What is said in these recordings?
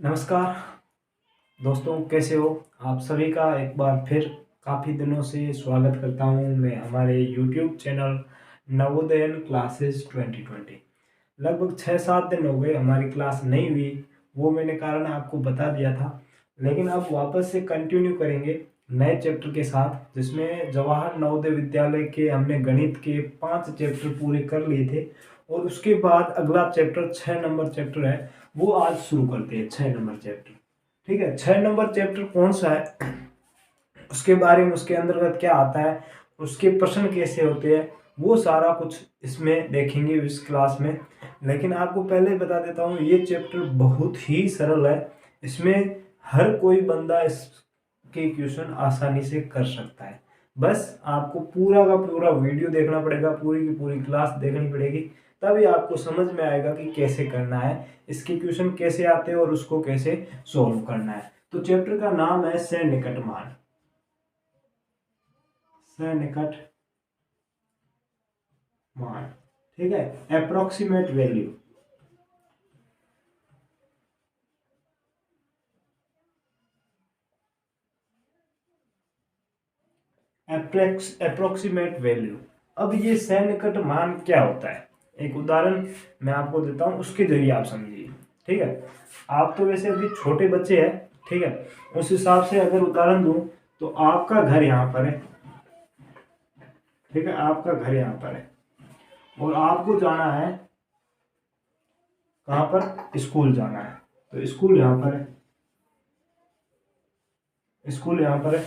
नमस्कार दोस्तों, कैसे हो आप सभी का एक बार फिर काफ़ी दिनों से स्वागत करता हूं मैं हमारे YouTube चैनल नवोदयन क्लासेस 2020। लगभग 6-7 दिन हो गए हमारी क्लास नहीं हुई, वो मैंने कारण आपको बता दिया था। लेकिन अब वापस से कंटिन्यू करेंगे नए चैप्टर के साथ, जिसमें जवाहर नवोदय विद्यालय के हमने गणित के 5 चैप्टर पूरे कर लिए थे। और उसके बाद अगला चैप्टर 6 नंबर चैप्टर है, वो आज शुरू करते हैं। 6 नंबर चैप्टर, ठीक है। 6 नंबर चैप्टर कौन सा है, उसके बारे में, उसके अंतर्गत क्या आता है, उसके प्रश्न कैसे होते हैं, वो सारा कुछ इसमें देखेंगे इस क्लास में। लेकिन आपको पहले बता देता हूँ, ये चैप्टर बहुत ही सरल है। इसमें हर कोई बंदा इसके क्वेश्चन आसानी से कर सकता है। बस आपको पूरा का पूरा वीडियो देखना पड़ेगा, पूरी की पूरी क्लास देखनी पड़ेगी, तभी आपको समझ में आएगा कि कैसे करना है, इसके क्वेश्चन कैसे आते हैं और उसको कैसे सॉल्व करना है। तो चैप्टर का नाम है सन्निकट मान। सन्निकट मान, ठीक है। Approximate value. Approximate value. अब ये सन्निकट मान क्या होता है, एक उदाहरण मैं आपको देता हूं, उसके जरिए आप समझिए, ठीक है। आप तो वैसे अभी छोटे बच्चे हैं, ठीक है। उस हिसाब से अगर उदाहरण दूं तो आपका घर यहाँ पर है, ठीक है। आपका घर यहाँ पर है और आपको जाना है कहाँ पर, स्कूल जाना है। तो स्कूल यहाँ पर है, स्कूल यहाँ पर है।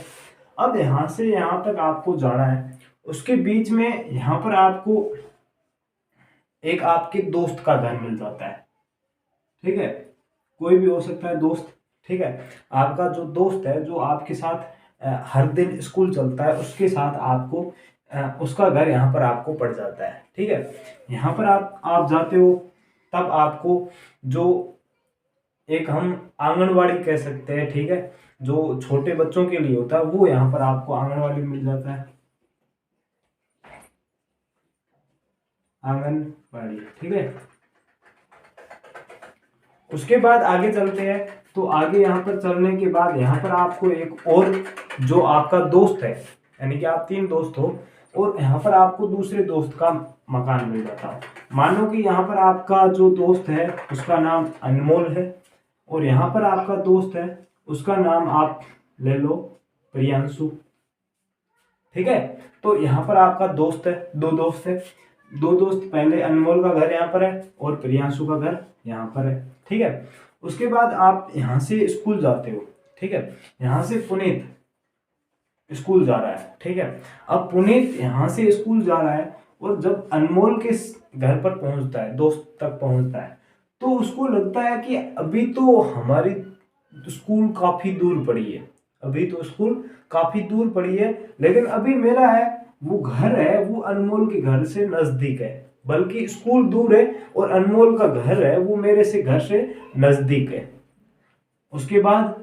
अब यहाँ से यहाँ तक आपको जाना है, उसके बीच में यहाँ पर आपको एक आपके दोस्त का घर मिल जाता है, ठीक है। कोई भी हो सकता है दोस्त, ठीक है। आपका जो दोस्त है, जो आपके साथ हर दिन स्कूल चलता है, उसके साथ आपको उसका घर यहाँ पर आपको पड़ जाता है, ठीक है। यहाँ पर आप जाते हो, तब आपको जो एक हम आंगनवाड़ी कह सकते हैं, ठीक है, जो छोटे बच्चों के लिए होता है, वो यहाँ पर आपको आंगनवाड़ी मिल जाता है, आंगनवाड़ी, ठीक है। उसके बाद आगे चलते हैं, तो आगे यहाँ पर चलने के बाद यहाँ पर आपको एक और जो आपका दोस्त है, यानी कि आप 3 दोस्त हो, और यहाँ पर आपको दूसरे दोस्त का मकान मिल जाता है। मानो कि यहाँ पर आपका जो दोस्त है उसका नाम अनमोल है, और यहाँ पर आपका दोस्त है उसका नाम आप ले लो प्रियांशु, ठीक है। तो यहाँ पर आपका दोस्त है, 2 दोस्त है, 2 दोस्त। पहले अनमोल का घर यहाँ पर है और प्रियांशु का घर यहाँ पर है, ठीक है। उसके बाद आप यहाँ से स्कूल जाते हो, ठीक है। यहाँ से पुनीत स्कूल जा रहा है, ठीक है। अब पुनीत यहाँ से स्कूल जा रहा है, और जब अनमोल के घर पर पहुंचता है, दोस्त तक पहुंचता है, तो उसको लगता है कि अभी तो हमारी स्कूल काफी दूर पड़ी है, अभी तो स्कूल काफी दूर पड़ी है, लेकिन अभी मेरा है वो घर है, वो अनमोल के घर से नजदीक है, बल्कि स्कूल दूर है और अनमोल का घर है वो मेरे से घर से नजदीक है। उसके बाद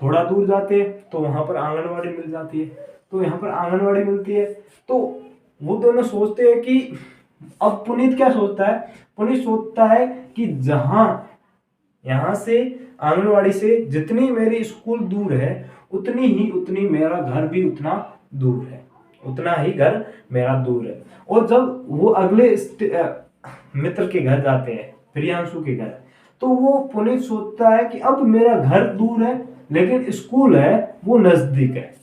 थोड़ा दूर जाते हैं तो वहां पर आंगनवाड़ी मिल जाती है, तो यहाँ पर आंगनवाड़ी मिलती है। तो वो दोनों सोचते हैं कि, अब पुनीत क्या सोचता है, पुनीत सोचता है कि जहां यहाँ से आंगनवाड़ी से जितनी मेरी स्कूल दूर है, उतनी मेरा घर भी उतना दूर है, उतना ही घर मेरा दूर है। और जब वो अगले मित्र के घर जाते हैं, प्रियांशु के घर, तो वो पुनीत सोचता है कि अब मेरा घर दूर है, लेकिन स्कूल है वो नजदीक है,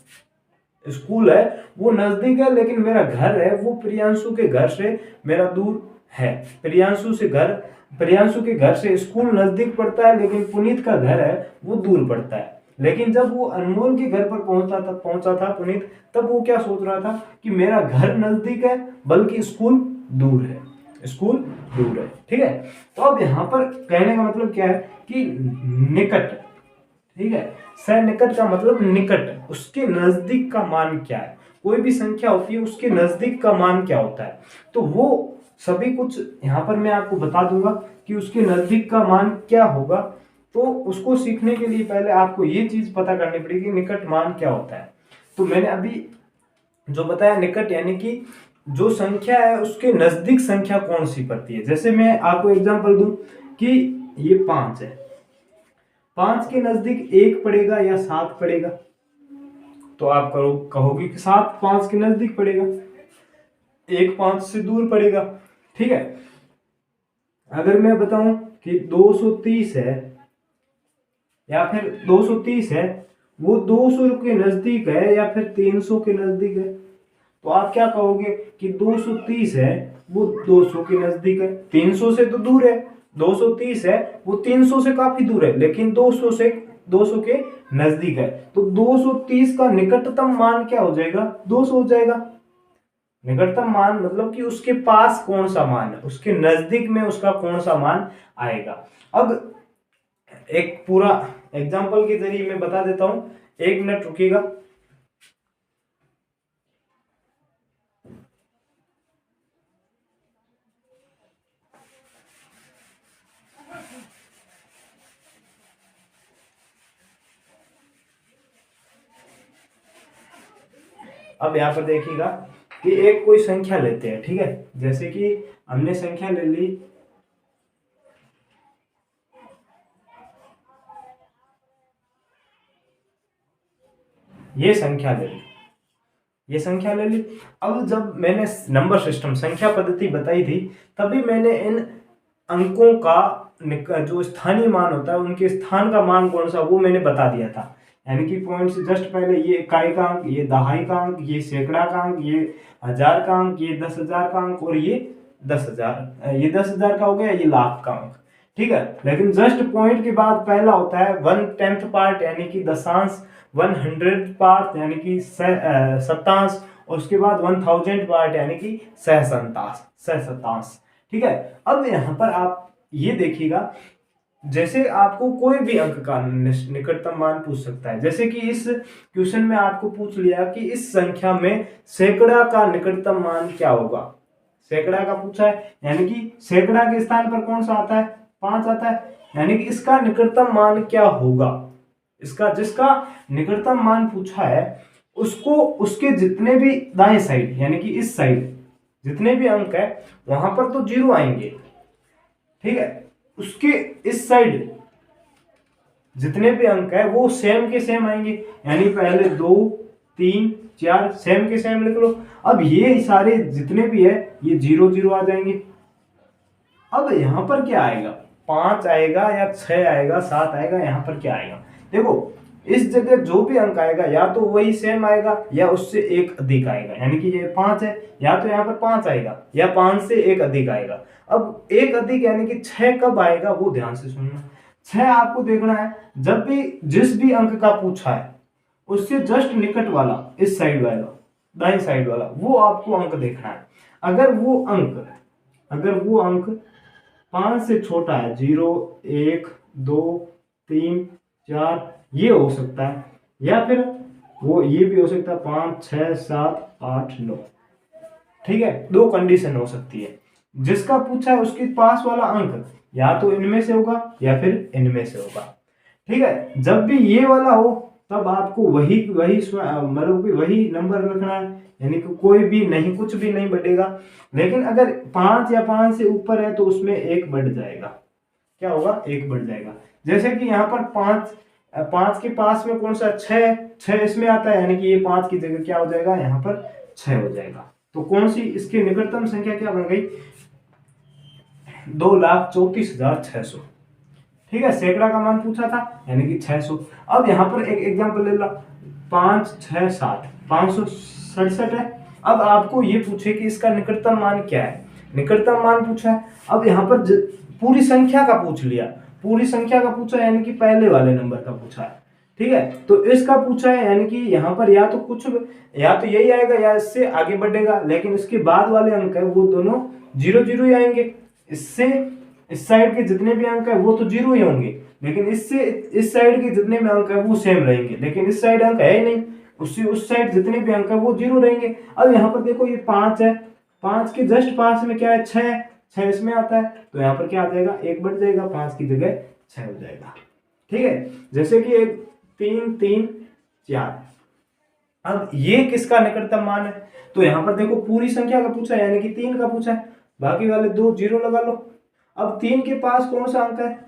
स्कूल है वो नजदीक है, लेकिन मेरा घर है वो प्रियांशु के घर से मेरा दूर है। प्रियांशु के घर से स्कूल नजदीक पड़ता है, लेकिन पुनीत का घर है वो दूर पड़ता है। लेकिन जब वो अनमोल के घर पर पहुंचा था पुनीत, तब वो क्या सोच रहा था कि मेरा घर नजदीक है, बल्कि स्कूल दूर है, स्कूल दूर है, ठीक है। तो अब यहाँ पर कहने का मतलब क्या है कि निकट, ठीक है। सन्निकट का मतलब निकट, उसके नजदीक का मान क्या है। कोई भी संख्या होती है, उसके नजदीक का मान क्या होता है, तो वो सभी कुछ यहाँ पर मैं आपको बता दूंगा कि उसके नजदीक का मान क्या होगा। तो उसको सीखने के लिए पहले आपको ये चीज पता करनी पड़ेगी, निकट मान क्या होता है। तो मैंने अभी जो बताया, निकट यानी कि जो संख्या है उसके नजदीक संख्या कौन सी पड़ती है। जैसे मैं आपको एग्जांपल दूं कि ये 5 है, 5 के नजदीक 1 पड़ेगा या 7 पड़ेगा? तो आप कहोगे कि 7 5 के नजदीक पड़ेगा, 1 5 से दूर पड़ेगा। ठीक है, अगर मैं बताऊं कि 230 है या फिर 230 है, वो 200 के नजदीक है या फिर 300 के नजदीक है, तो आप क्या कहोगे कि 230 है वो 200 के नजदीक है, 300 से तो दूर है। 230 है वो 300 से काफी दूर है, लेकिन 200 के नजदीक है। तो 230 का निकटतम मान क्या हो जाएगा? 200 हो जाएगा। निकटतम मान मतलब कि उसके पास कौन सा मान है, उसके नजदीक में उसका कौन सा मान आएगा। अब एक पूरा एग्जांपल के जरिए मैं बता देता हूं, 1 मिनट रुकिएगा। अब यहाँ पर देखिएगा कि एक कोई संख्या लेते हैं, ठीक है, जैसे कि हमने संख्या ले ली, ये संख्या ले ली, ये संख्या ले ली। अब जब मैंने नंबर सिस्टम संख्या पद्धति बताई थी, तभी मैंने इन अंकों का जो स्थानीय मान होता है, उनके स्थान का मान कौन सा वो मैंने बता दिया था। यानी कि पॉइंट से जस्ट पहले ये इकाई का अंक, ये दहाई का अंक, ये सैकड़ा का अंक, ये 1000 का अंक, ये 10,000 का अंक और ये 10,000, ये 10,000 का हो गया, ये लाख का अंक। ठीक है, लेकिन जस्ट पॉइंट के बाद पहला होता है 1/10 पार्ट यानी कि दशांश, 100 पार्ट यानी कि सत्तांश, और उसके बाद 1000 पार्ट यानी कि सहस्त्रांश। ठीक है, अब यहाँ पर आप ये देखिएगा, जैसे आपको कोई भी अंक का निकटतम मान पूछ सकता है। जैसे कि इस क्वेश्चन में आपको पूछ लिया कि इस संख्या में सैकड़ा का निकटतम मान क्या होगा। सैकड़ा का पूछा है, यानी कि सैकड़ा के स्थान पर कौन सा आता है? 5 आता है, यानी कि इसका निकटतम मान क्या होगा। इसका जिसका निकटतम मान पूछा है, उसको उसके जितने भी दाएं साइड यानी कि इस साइड जितने भी अंक है वहां पर तो 0 आएंगे। ठीक है, उसके इस साइड जितने भी अंक है वो सेम के सेम आएंगे, यानी पहले 2 3 4 सेम के सेम लिख लो। अब ये सारे जितने भी है ये 0 0 आ जाएंगे। अब यहां पर क्या आएगा? 5 आएगा या 6 आएगा, 7 आएगा, यहां पर क्या आएगा? देखो, इस जगह जो भी अंक आएगा या तो वही सेम आएगा या उससे एक अधिक आएगा। यानी कि ये 5 है, या तो यहाँ पर 5 आएगा या 5 से एक अधिक आएगा। अब एक अधिक यानी कि 6 कब आएगा वो ध्यान से सुनना। 6 आपको देखना है जब भी जिस भी अंक का पूछा है उससे जस्ट निकट वाला, इस साइड वाला, दाएं साइड वाला, वो आपको अंक देखना है। अगर वो अंक 5 से छोटा है, 0 1 2 3 4, ये हो सकता है, या फिर वो ये भी हो सकता है 5 6 7 8 9। ठीक है, 2 कंडीशन हो सकती है। जिसका पूछा है उसके पास वाला अंक या तो इनमें से होगा या फिर इनमें से होगा। ठीक है, जब भी ये वाला हो तब आपको वही वही मतलब कि वही नंबर रखना है, यानी कि कोई भी नहीं, कुछ भी नहीं बढ़ेगा। लेकिन अगर 5 या 5 से ऊपर है तो उसमें 1 बढ़ जाएगा। क्या होगा? 1 बढ़ जाएगा। जैसे कि यहाँ पर 5 के पास में कौन सा? 6 इसमें आता है, यानी कि ये 5 की जगह क्या हो जाएगा? यहाँ पर 6 हो जाएगा। तो कौन सी इसकी निकटतम संख्या क्या बन गई? 2,34,600। ठीक है, सैकड़ा का मान पूछा था यानी कि 600। अब यहाँ पर एक एग्जांपल ले लो, 5 6 7 567 है। अब आपको ये पूछे कि इसका निकटतम मान क्या है। निकटतम मान पूछा है, अब यहाँ पर पूरी संख्या का पूछ लिया, पूरी संख्या का पूछा है, यानी कि पहले वाले नंबर का पूछा है। ठीक है, तो इसका पूछा है, यानी कि यहाँ पर या तो यही आएगा या इससे आगे बढ़ेगा, लेकिन इसके बाद वाले अंक है वो दोनों 0 0 ही आएंगे। इससे इस साइड के जितने भी अंक है वो तो 0 ही होंगे, लेकिन इससे इस साइड के जितने भी अंक है वो सेम रहेंगे। लेकिन इस साइड अंक है ही नहीं, उससे उस साइड जितने भी अंक है वो 0 रहेंगे। अब यहाँ पर देखो, ये 5 है, 5 के जस्ट पास में क्या है? 6 इसमें आता है, तो यहाँ पर क्या आ जाएगा? 1 बढ़ जाएगा, 5 की जगह 6 हो जाएगा। ठीक है, जैसे कि 1 3 3 4। अब ये किसका निकटतम मान है? तो यहाँ पर देखो, पूरी संख्या का पूछा है, यानी कि 3 का पूछा है, बाकी वाले 2 0 लगा लो। अब 3 के पास कौन सा अंक है?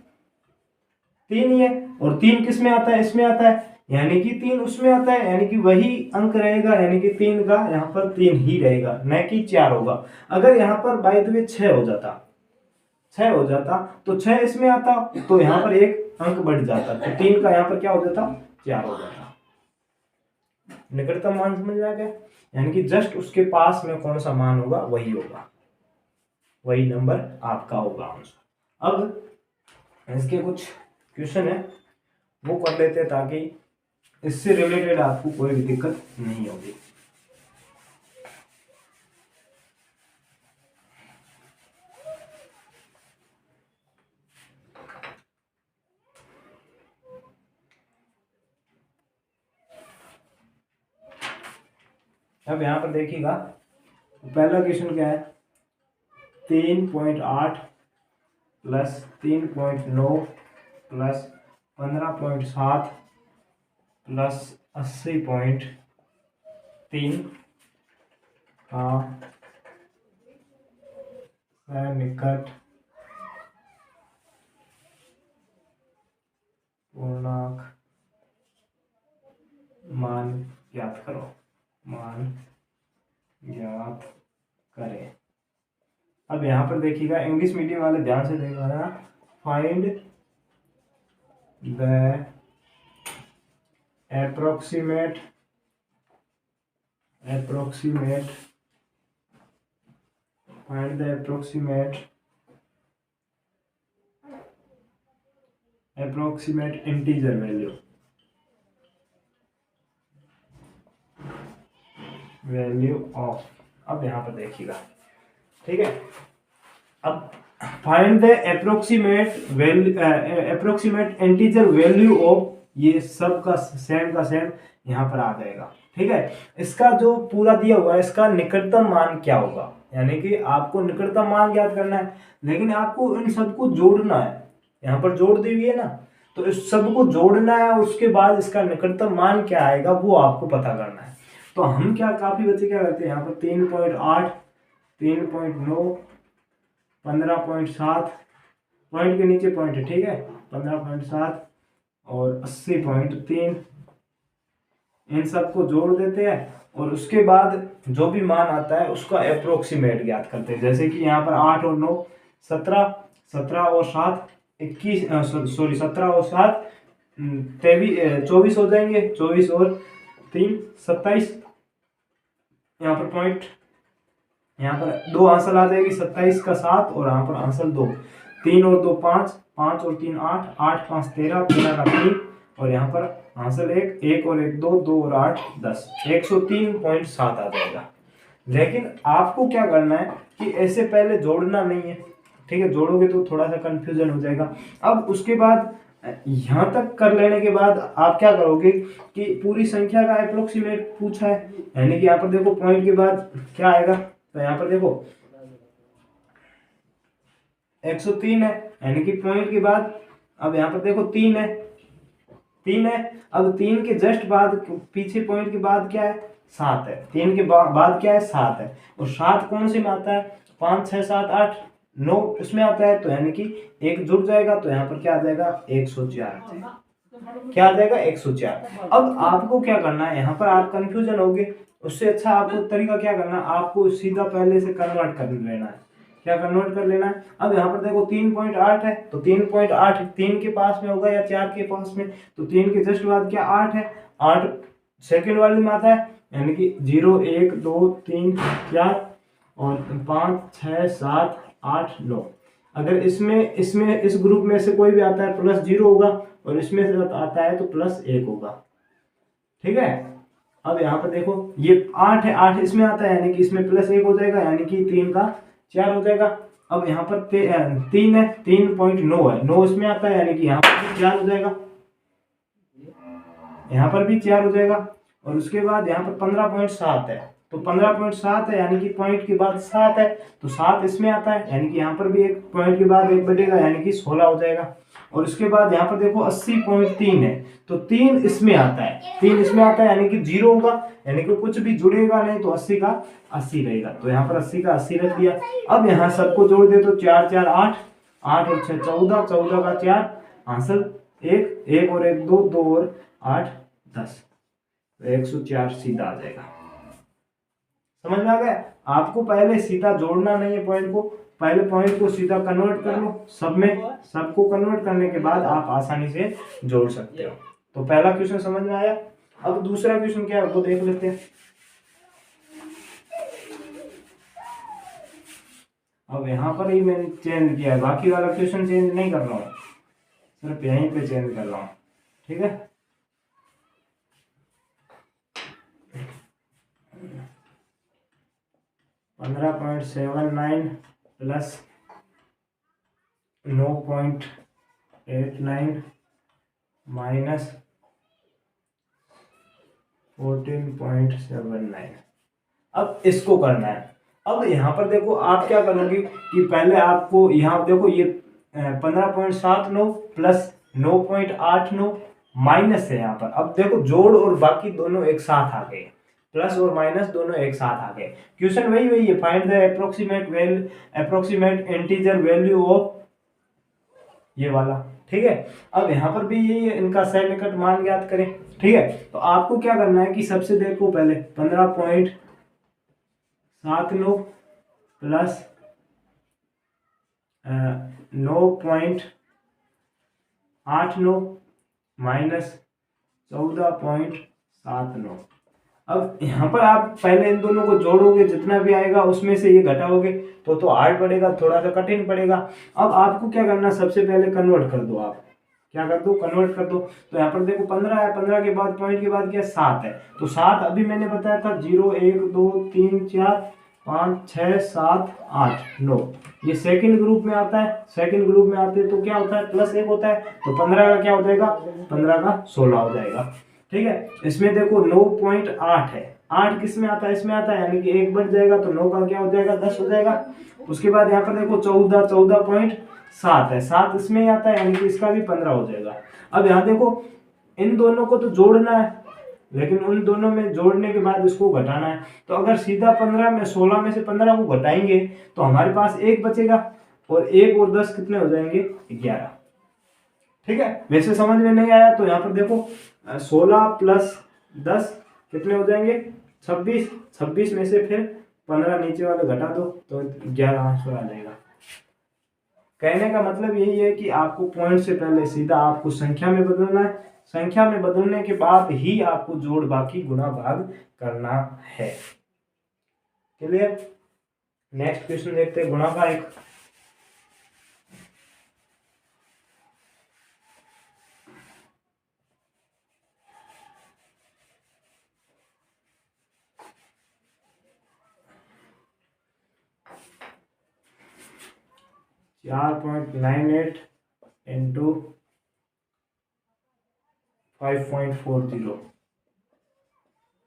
3 ही है, और 3 किस में आता है, इसमें आता है, यानी कि 3 उसमें आता है, यानी कि वही अंक रहेगा, यानी कि 3 का यहाँ पर 3 ही रहेगा, न कि 4 होगा। अगर यहाँ पर बाय द वे 6 हो जाता, 6 हो जाता तो 6 इसमें आता, तो यहाँ पर एक अंक बढ़ जाता, तो 3 का यहाँ पर क्या हो जाता, 4 हो जाता। निकटतम मान समझ आ गया, यानी कि जस्ट उसके पास में कौन सा मान होगा वही होगा, वही नंबर आपका होगा आंसर। अब इसके कुछ क्वेश्चन है वो कर लेते हैं, ताकि इससे रिलेटेड आपको कोई भी दिक्कत नहीं होगी। अब यहाँ पर देखिएगा, पहला क्वेश्चन क्या है, 3.8 प्लस 3.9 प्लस 15.7 प्लस 80.3 का निकट पूर्णांक मान ज्ञात करो, मान ज्ञात करें। अब यहाँ पर देखिएगा, इंग्लिश मीडियम वाले ध्यान से देखना, find the approximate find the approximate integer value of। अब यहाँ पर देखिएगा, ठीक है, अब find the approximate integer value of, ये सब का सेम यहाँ पर आ जाएगा, ठीक है। इसका जो पूरा दिया हुआ है, इसका निकटतम मान क्या होगा, यानी कि आपको निकटतम मान ज्ञात करना है, लेकिन आपको इन सबको जोड़ना है, यहाँ पर जोड़ दी हुई है ना, तो इस सबको जोड़ना है, उसके बाद इसका निकटतम मान क्या आएगा वो आपको पता करना है। तो हम क्या, काफी बच्चे क्या करते हैं, यहाँ पर 3.8 3.9 15.7 पॉइंट के नीचे पॉइंट है, ठीक है, 15.7 और 80.3, इन सबको जोड़ देते हैं, और उसके बाद जो भी मान आता है उसका अप्रोक्सीमेट ज्ञात करते हैं। जैसे कि यहाँ पर 8 और 9 17, 17 और 7 21, सॉरी 17 और 7 24 हो जाएंगे, 24 और 3 27, यहाँ पर पॉइंट, यहाँ पर 2 आंसर आ जाएगी, 27 का 7 और यहाँ पर आंसर 2, 3 और 2 5, 5 और 3 8, 8 5 13, 13 का 3, और यहाँ पर आंसर 1, 1 और 1 2, 2 और 8 10, 103.7 आ जाएगा। लेकिन आपको क्या करना है कि ऐसे पहले जोड़ना नहीं है, ठीक है, जोड़ोगे तो थोड़ा सा कंफ्यूजन हो जाएगा। अब उसके बाद यहाँ तक कर लेने के बाद आप क्या करोगे कि पूरी संख्या का अप्रोक्सीमेट पूछा है, यानी कि यहाँ पर देखो पॉइंट के बाद क्या आएगा, तो यहाँ पर देखो 103 है, यानी कि पॉइंट के बाद, अब यहाँ पर देखो 3 है, 3 है, अब 3 के जस्ट बाद पीछे पॉइंट के बाद क्या है, 7 है, 3 के बाद क्या है, 7 है, और 7 कौन से में आता है, 5 6 7 8 9 इसमें आता है, तो यानी कि एक जुड़ जाएगा, तो यहाँ पर क्या आ जाएगा, 104, क्या आ जाएगा, 104। अब आपको क्या करना है, यहाँ पर आप कंफ्यूजन होगे, उससे अच्छा आपको तरीका क्या करना है, आपको सीधा पहले से कन्वर्ट कर लेना है। क्या कन्वर्ट कर लेना है, अब यहाँ पर देखो 3.8 है, तो 3.8 3 के पास में होगा या 4 के पास में, तो 3 के जस्ट बाद क्या 8 है, 8 सेकंड वाले में आता है, यानी कि 0 1 2 3 4 और 5 6 7 8 9। अगर इसमें इस ग्रुप में से कोई भी आता है +0 होगा, और इसमें से आता है तो +1 होगा, ठीक है। अब यहाँ पर देखो ये 8 है, 8 इसमें आता है, यानी कि इसमें +1 हो जाएगा, यानी कि 3 का 4 हो जाएगा। अब यहाँ पर 3 है, 3.9 है, 9 इसमें आता है, यानी कि यहाँ पर भी 4 हो जाएगा, यहाँ पर भी 4 हो जाएगा, और उसके बाद यहाँ पर 15.7 है, तो 15.7 है, यानी कि पॉइंट के बाद 7 है, तो 7 इसमें आता है, यानी कि यहाँ पर भी एक पॉइंट के बाद एक बटेगा, यानी कि 16 हो जाएगा। और उसके बाद यहाँ पर देखो 80.3 है, तो 3 इसमें आता है, 3 इसमें आता है, यानी कि 0 होगा, यानी कि कुछ भी जुड़ेगा नहीं, तो 80 का 80 रहेगा, तो यहाँ पर 80 का 80 रख दिया। अब यहाँ सबको जोड़ दे तो 4 4 8, 8 और 6 14, 14 का 4 आंसर एक, एक और एक दो, दो और 8 10, 104 सीधा आ जाएगा। समझ में आ गया? आपको पहले सीधा जोड़ना नहीं है पॉइंट को, पहले पॉइंट को सीधा कन्वर्ट कर लो सब में, सबको कन्वर्ट करने के बाद आप आसानी से जोड़ सकते हो। तो पहला क्वेश्चन समझ में आया। अब दूसरा क्वेश्चन क्या है वो देख लेते हैं। अब यहाँ पर ही मैंने चेंज किया है, बाकी वाला क्वेश्चन चेंज नहीं कर रहा हूँ, सिर्फ यहीं पे चेंज कर रहा हूँ। ठीक है, $15.79 प्लस 9.89 माइनस 14.79। अब इसको करना है। अब यहाँ पर देखो आप क्या करोगे कि पहले आपको यहाँ देखो ये 15.79 प्लस 9.89 माइनस है यहाँ पर। अब देखो जोड़ और बाकी दोनों एक साथ आ गए, प्लस और माइनस दोनों एक साथ आ गए। क्वेश्चन वही है, find the approximate integer value of ये वाला। ठीक है, अब यहाँ पर भी यही है, इनका सन्निकट मान ज्ञात करें। ठीक है, तो आपको क्या करना है कि सबसे देखो पहले 15.79 प्लस 9.89 माइनस 14.79। अब यहाँ पर आप पहले इन दोनों को जोड़ोगे, जितना भी आएगा उसमें से ये घटाओगे तो हार्ड पड़ेगा, थोड़ा सा कठिन पड़ेगा। अब आपको क्या करना, सबसे पहले कन्वर्ट कर दो। आप क्या कर दो, कन्वर्ट कर दो। तो यहाँ पर देखो 15 है, 15 के बाद पॉइंट के बाद क्या 7 है, तो 7 अभी मैंने बताया था 0 1 2 3 4 5 6 7 8 9, ये सेकंड ग्रुप में आता है। सेकंड ग्रुप में आते तो क्या होता है, प्लस 1 होता है, तो 15 का क्या हो जाएगा, 15 का 16 हो जाएगा। ठीक है, इसमें देखो 9.8 है, 8 किस में आता है, इसमें आता है, यानी कि 1 बढ़ जाएगा तो 9 का क्या हो जाएगा, 10 हो जाएगा। उसके बाद यहाँ पर देखो 14.7 है, 7 इसमें ही आता है, यानी कि इसका भी 15 हो जाएगा। अब यहाँ देखो इन दोनों को तो जोड़ना है, लेकिन उन दोनों में जोड़ने के बाद इसको घटाना है। तो अगर सीधा 15 में 16 में से 15 को घटाएंगे तो हमारे पास 1 बचेगा, और 1 और 10 कितने हो जाएंगे, 11। ठीक है, वैसे समझ में नहीं आया तो यहाँ पर देखो 16 प्लस 10 कितने हो जाएंगे, 26। 26 में से फिर 15 नीचे वाले घटा दो तो 11 आंसर आ जाएगा। कहने का मतलब यही है कि आपको पॉइंट से पहले सीधा आपको संख्या में बदलना है, संख्या में बदलने के बाद ही आपको जोड़ बाकी गुणा भाग करना है। क्लियर? नेक्स्ट क्वेश्चन देखते हैं, गुणा का एक। $4.98 इंटू 5.40।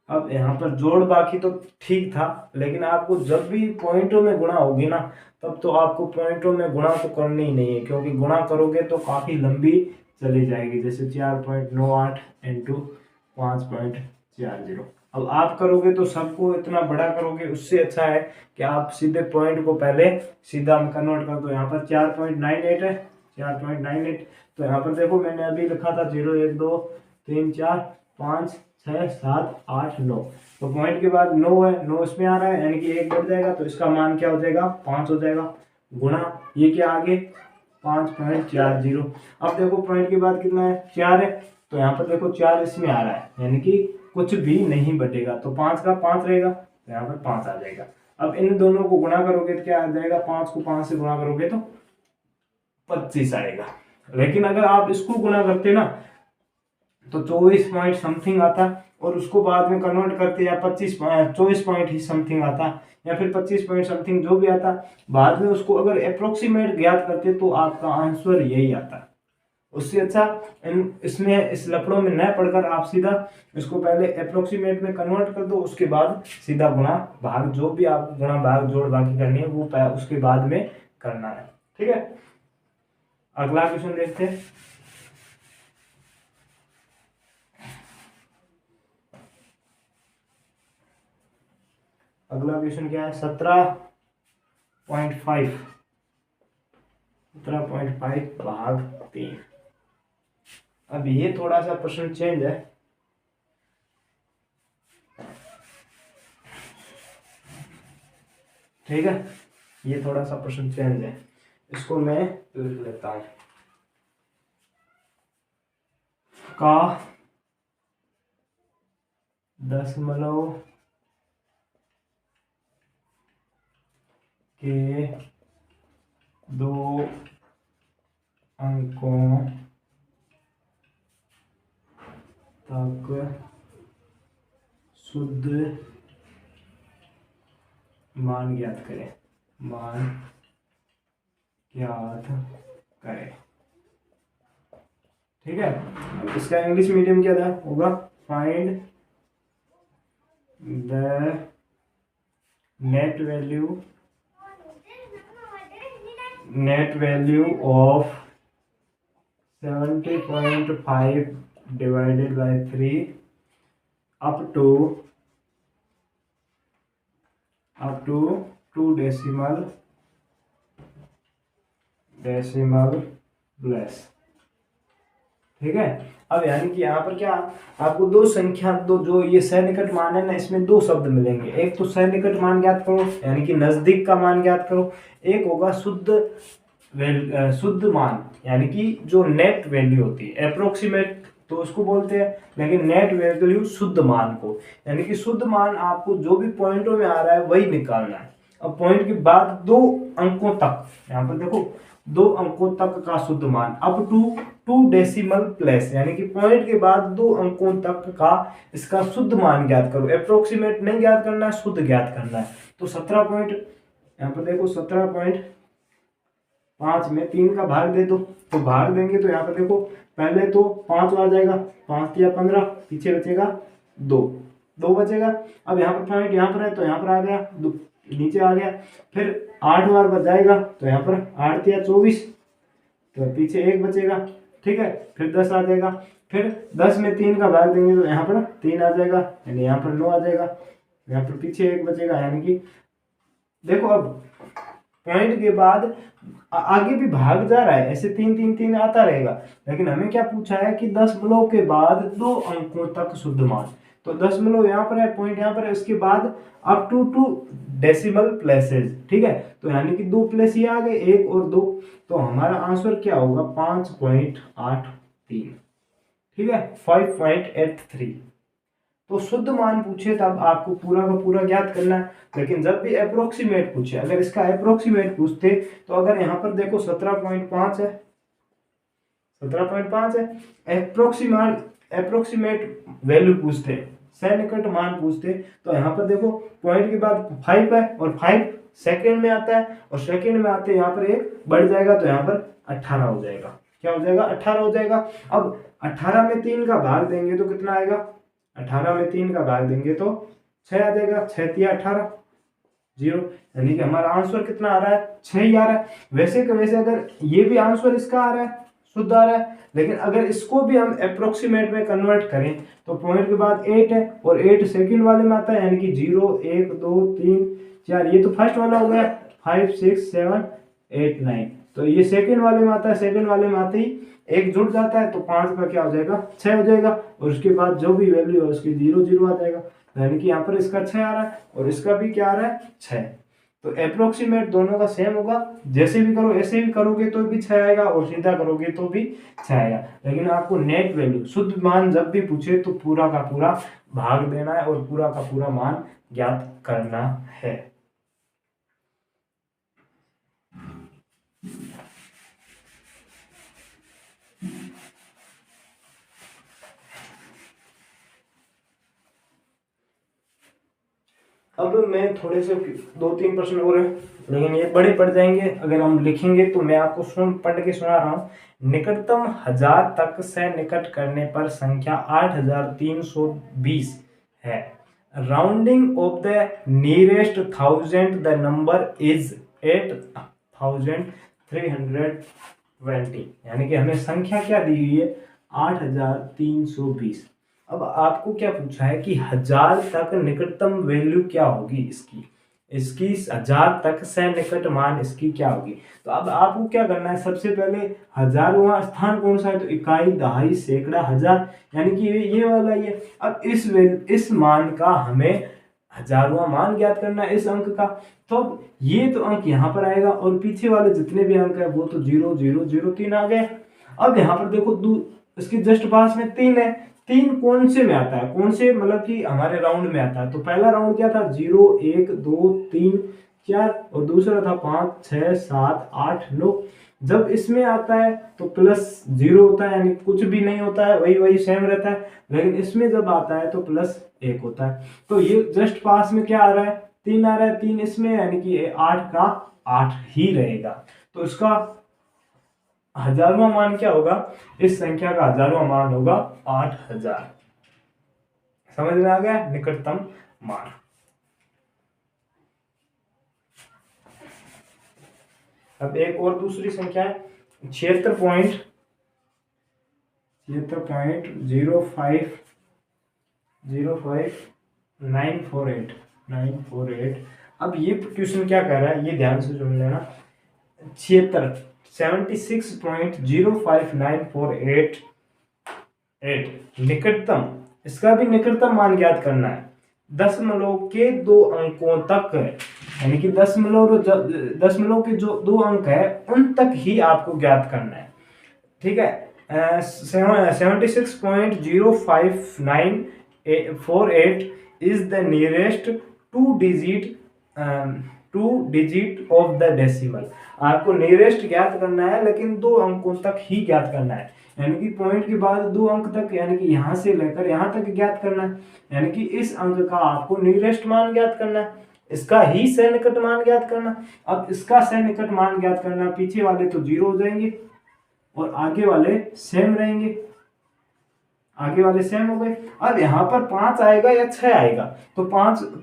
अब यहाँ पर जोड़ बाकी तो ठीक था, लेकिन आपको जब भी पॉइंटों में गुणा होगी ना, तब तो आपको पॉइंटों में गुणा तो करनी ही नहीं है, क्योंकि गुणा करोगे तो काफी लंबी चली जाएगी। जैसे 4.98 इंटू 5.40। अब आप करोगे तो सबको इतना बड़ा करोगे, उससे अच्छा है कि आप सीधे पॉइंट को पहले सीधा कन्वर्ट कर दो। यहाँ पर 4.98 है, 4.98। तो यहाँ पर देखो मैंने अभी लिखा था 0 1 2 3 4 5 6 7 8 9, तो पॉइंट के बाद 9 है, 9 इसमें आ रहा है, यानी कि 1 बढ़ जाएगा तो इसका मान क्या हो जाएगा, 5 हो जाएगा। गुणा ये क्या आगे 5.40। अब देखो पॉइंट के बाद कितना है, 4 है, तो यहाँ पर देखो 4 इसमें आ रहा है, यानी कि कुछ भी नहीं बटेगा, तो 5 का 5 रहेगा, तो यहाँ पर 5 आ जाएगा। अब इन दोनों को गुणा करोगे तो क्या आ जाएगा, 5 को 5 से गुणा करोगे तो 25 आएगा। लेकिन अगर आप इसको गुणा करते ना तो 24 पॉइंट समथिंग आता, और उसको बाद में कन्वर्ट करते या 24 पॉइंट ही समथिंग आता, या फिर 25 पॉइंट समथिंग जो भी आता, बाद में उसको अगर अप्रोक्सीमेट ज्ञात करते तो आपका आंसर यही आता। उससे अच्छा इसमें इस लफड़ों में न पढ़कर आप सीधा इसको पहले अप्रोक्सीमेट में कन्वर्ट कर दो, उसके बाद सीधा गुणा भाग, जो भी आप गुणा भाग जोड़ बाकी करनी है वो उसके बाद में करना है। ठीक है, अगला क्वेश्चन देखते हैं। अगला क्वेश्चन क्या है, 17.5 भाग 3। अब ये थोड़ा सा प्रश्न चेंज है, ठीक है, ये थोड़ा सा प्रश्न चेंज है, इसको मैं लिख लेता हूं। का दशमलव के दो अंकों तक शुद्ध मान ज्ञात करें, मान ज्ञात करें, ठीक है। अब इसका इंग्लिश मीडियम क्या था होगा, find the net value of 70.5 divided by 3 up to 2 decimal place, ठीक है। अब यानी कि यहाँ पर क्या आपको दो संख्या, दो जो ये सन्निकट मान है ना, इसमें दो शब्द मिलेंगे, एक तो सन्निकट मान ज्ञात करो यानी कि नजदीक का मान ज्ञात करो, एक होगा शुद्ध मान यानी कि जो नेट वैल्यू होती है, अप्रोक्सीमेट तो उसको बोलते हैं, लेकिन नेट वैल्यू शुद्ध मान को, यानी कि शुद्ध मान आपको जो भी पॉइंटों में आ रहा है वही निकालना है। अब पॉइंट के बाद 2 अंकों तक, यहाँ पर देखो 2 अंकों तक का शुद्ध मान, अप टू 2 डेसिमल प्लेस, यानी कि पॉइंट के बाद 2 अंकों तक का इसका शुद्ध मान ज्ञात करो, अप्रोक्सीमेट नहीं ज्ञात करना है, शुद्ध ज्ञात करना है। तो 17 पॉइंट, यहाँ पर देखो 17.5 में 3 का भाग दे दो, तो भाग देंगे तो यहाँ पर देखो पहले तो 5 आ जाएगा, 5 या 15, पीछे बचेगा 2 बचेगा। अब यहाँ पर पॉइंट यहाँ पर है तो यहाँ पर आ गया, नीचे आ गया, फिर 8 बार बच जाएगा तो यहाँ पर 8 या 24, तो पीछे 1 बचेगा, ठीक है। फिर 10 आ जाएगा, फिर 10 में 3 का भाग देंगे तो यहाँ पर 3 आ जाएगा, यानी यहाँ पर 9 आ जाएगा, यहाँ पर पीछे 1 बचेगा, यानी कि देखो अब पॉइंट के बाद आगे भी भाग जा रहा है, ऐसे 3 3 3 आता रहेगा, लेकिन हमें क्या पूछा है कि दशमलव के बाद 2 अंकों तक शुद्ध मान, तो दशमलव यहाँ पर है, पॉइंट यहाँ पर है, उसके बाद अप टू 2 डेसिमल प्लेसेस, ठीक है। तो यानी कि 2 प्लेस ये आ गए, 1 और 2, तो हमारा आंसर क्या होगा 5.83, ठीक है, 5.83। तो शुद्ध मान पूछे तब आपको पूरा का पूरा ज्ञात करना है, लेकिन जब भी अप्रोक्सीमेट पूछे, अगर इसका अप्रोक्सीमेट पूछते तो अगर यहाँ पर देखो 17.5 है, 17.5 है, अप्रोक्सीमेट वैल्यू पूछते, सन्निकट मान पूछते, तो यहाँ पर देखो पॉइंट के बाद 5 है और 5 सेकंड में आता है, और सेकंड में आते यहाँ पर 1 बढ़ जाएगा तो यहाँ पर 18 हो जाएगा, क्या हो जाएगा 18 हो जाएगा। अब 18 में 3 का भाग देंगे तो कितना आएगा, 18 में 3 का भाग देंगे तो 6 आ जाएगा, 6 या 18 0, यानी कि हमारा आंसर कितना आ रहा है 6 ही आ रहा है। वैसे के वैसे अगर ये भी आंसर इसका आ रहा है, शुद्ध आ रहा है, लेकिन अगर इसको भी हम अप्रोक्सीमेट में कन्वर्ट करें तो पॉइंट के बाद 8 है और 8 सेकंड वाले में आता है, यानी कि 0 1 2 3 4, ये तो फर्स्ट वाला हो गया, 5 6 7 8 9, तो ये सेकंड वाले में आता है, सेकंड वाले में आते ही 1 जुड़ जाता है तो 5 का क्या हो जाएगा 6 हो जाएगा, और उसके बाद जो भी वैल्यू है उसकी 0 0 आ जाएगा, यानी कि यहाँ पर इसका 6 आ रहा है और इसका भी क्या आ रहा है 6। तो अप्रोक्सीमेट दोनों का सेम होगा, जैसे भी करो ऐसे भी करोगे तो भी 6 आएगा और सीधा करोगे तो भी 6 आएगा, लेकिन आपको नेट वैल्यू शुद्ध मान जब भी पूछे तो पूरा का पूरा भाग देना है और पूरा का पूरा मान ज्ञात करना है। अब मैं थोड़े से 2-3 प्रश्न और हैं, लेकिन ये बड़े पड़ जाएंगे अगर हम लिखेंगे, तो मैं आपको पढ़ के सुना रहा हूँ। निकटतम 1000 तक से निकट करने पर संख्या 8320 है। Rounding off the nearest 1000 the number is 8320, यानी कि हमें संख्या क्या दी हुई है 8320। अब आपको क्या पूछा है कि 1000 तक निकटतम वैल्यू क्या होगी इसकी, इसकी 1000 तक सन्निकट मान इसकी क्या होगी। तो अब आपको क्या करना है, सबसे पहले हजारवां स्थान कौन सा है, तो इकाई, दहाई, सैकड़ा, हजार, यानी कि ये वाला ही है। अब इस मान का हमें हजारवां मान ज्ञात करना है इस अंक का। तो ये तो अंक यहाँ पर आएगा और पीछे वाले जितने भी अंक है वो तो 0 0 0 3 आ गए। अब यहाँ पर देखो इसके जस्ट पास में 3 है। 3 कौन से में आता है, कौन से मतलब कि हमारे राउंड में आता है। तो पहला राउंड क्या था, 0 1 2 3 4 और दूसरा था 5 6 7 8 9। जब इसमें आता है तो प्लस 0 होता है, यानी कुछ भी नहीं होता है, वही सेम रहता है। लेकिन इसमें जब आता है तो प्लस 1 होता है। तो ये जस्ट पास में क्या आ रहा है, 3 आ रहा है। 3 इसमें, यानी कि 8 का 8 ही रहेगा। तो इसका हजारवां मान क्या होगा, इस संख्या का हजारवां मान होगा 8000। समझ में आ गया, निकटतम मान। अब एक और दूसरी संख्या है 76.948। अब ये क्वेश्चन क्या कह रहा है, ये ध्यान से सुन लेना। 76 निकटतम, इसका भी निकटतम मान ज्ञात करना है। दशमलव के 2 अंकों तक, यानी कि दशमलव के जो 2 अंक है उन तक ही आपको ज्ञात करना है। ठीक है, 76.05948 is the nearest two digit of the decimal. आपको नियरेस्ट ज्ञात करना है, लेकिन 2 अंकों तक ही ज्ञात करना है, यानी कि पॉइंट के बाद 2 अंक तक, यानी कि यहां से लेकर यहां तक ज्ञात करना है। यानी कि इस अंक का आपको नियरेस्ट मान ज्ञात करना है, इसका ही सन्निकट मान ज्ञात करना। अब इसका सन्निकट मान ज्ञात करना, पीछे वाले तो 0 हो जाएंगे और आगे वाले सेम रहेंगे, आगे वाले सेम हो गए। अब यहाँ पर 5 आएगा या 6 आएगा, तो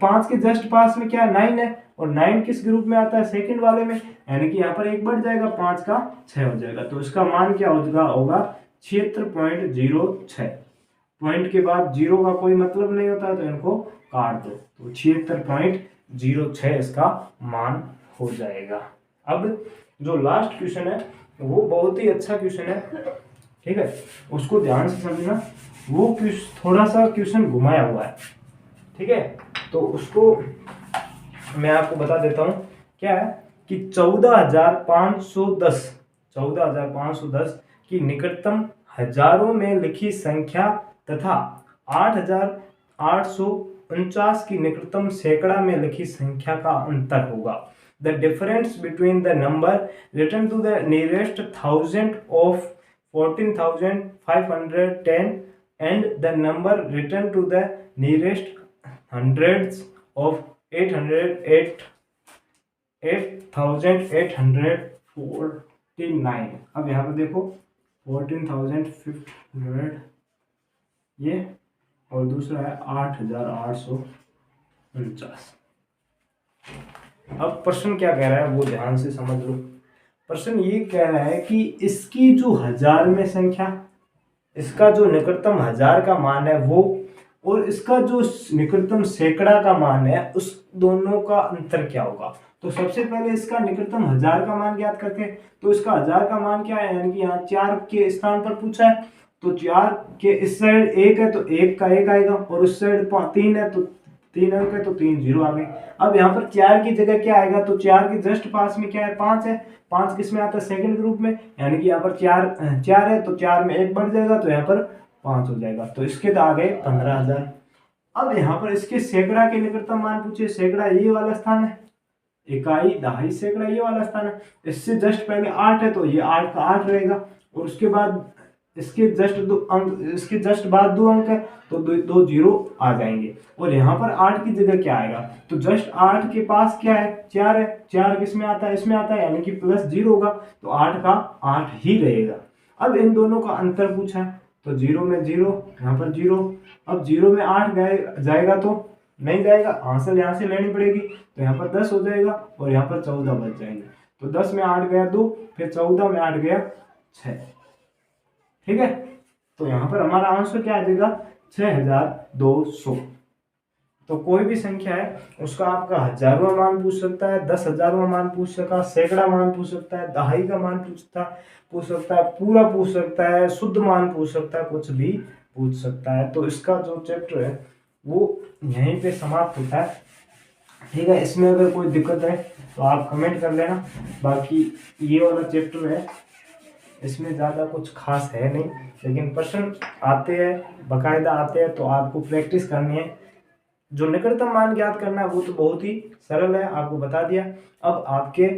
5 के जस्ट पास में क्या है, 9 है, और 9 किस ग्रुप में आता है, सेकंड वाले में, यानी कि यहाँ पर 1 बढ़ जाएगा, 5 का 6 हो जाएगा। तो इसका मान क्या होगा 76.06। पॉइंट के बाद 0 का कोई मतलब नहीं होता है, तो इनको काट दो, तो 76.06 इसका मान हो जाएगा। अब जो लास्ट क्वेश्चन है वो बहुत ही अच्छा क्वेश्चन है, ठीक है, उसको ध्यान से समझना। वो थोड़ा सा क्वेश्चन घुमाया हुआ है, ठीक है, तो उसको मैं आपको बता देता हूं। क्या है कि 14,510 की निकटतम हजारों में लिखी संख्या तथा 8,849 की निकटतम सैकड़ा में लिखी संख्या का अंतर होगा। The difference between the number written to the nearest thousand of 14,510 and the number written to the nearest hundreds of 8,849। अब यहाँ पर देखो 14,500 ये, और दूसरा है 8,849। अब प्रश्न क्या कह रहा है वो ध्यान से समझ लो। प्रश्न ये कह रहा है कि इसकी जो हजार में संख्या, इसका जो निकटतम हजार का मान है वो, और इसका जो निकटतम सैकड़ा का मान है, उस दोनों का अंतर क्या होगा। तो सबसे पहले इसका निकटतम हजार का मान ज्ञात करते हैं। तो इसका हजार का मान क्या है, यानी कि यहाँ 4 के स्थान पर पूछा है, तो 4 के इस साइड 1 है तो 1 का 1 आएगा, और उस साइड 3 है तो 3 अंक है तो 3 0 आ गए। अब यहाँ पर 4 की जगह क्या आएगा, तो 4 के जस्ट पास में क्या है, 5 है। 5 किस में आता है, सेकंड ग्रुप में, यानी कि यहाँ पर 4 है तो 4 में 1 बढ़ जाएगा, तो यहाँ पर 5 हो जाएगा। तो इसके तो आ गए 15,000। अब यहाँ पर इसके सैकड़ा के निकटतम मान पूछे। सैकड़ा ये वाला स्थान है, इकाई, दहाई, सैकड़ा ये वाला स्थान है। इससे जस्ट पहले 8 है तो ये 8 का 8 रहेगा, और उसके बाद इसके जस्ट बाद 2 अंक है तो 2 0 आ जाएंगे। और यहाँ पर 8 की जगह क्या आएगा, तो जस्ट 8 के पास क्या है, 4 है। 4 किस में आता है, इसमें आता है, यानी कि प्लस 0 होगा, तो 8 का 8 ही रहेगा। अब इन दोनों का अंतर पूछा है, तो 0 में 0, यहाँ पर 0। अब 0 में 8 जाएगा तो नहीं जाएगा, आंसर यहाँ से लेनी पड़ेगी, तो यहाँ पर 10 हो जाएगा, और यहाँ पर 14 बच जाएंगे। तो 10 में 8 गया 2, फिर 14 में 8 गया 6, ठीक है। तो यहाँ पर हमारा आंसर क्या आ जाएगा, 6,200। तो कोई भी संख्या है उसका आपका हजारवां मान पूछ सकता है, 10,000वां मान पूछ सकता है, सैकड़ा मान पूछ सकता है, दहाई का मान पूछ सकता है, पूरा पूछ सकता है, शुद्ध मान पूछ सकता है, कुछ भी पूछ सकता है। तो इसका जो चैप्टर है वो यहीं पे समाप्त होता है। ठीक है, इसमें अगर कोई दिक्कत है तो आप कमेंट कर लेना। बाकी ये वाला चैप्टर है, इसमें ज़्यादा कुछ खास है नहीं, लेकिन प्रश्न आते हैं, बाकायदा आते हैं, तो आपको प्रैक्टिस करनी है। जो निकटतम मान ज्ञात करना है वो तो बहुत ही सरल है, आपको बता दिया। अब आपके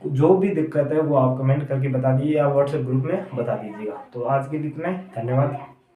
जो भी दिक्कत है वो आप कमेंट करके बता दीजिए या व्हाट्सएप ग्रुप में बता दीजिएगा। तो आज के लिए इतना ही, धन्यवाद।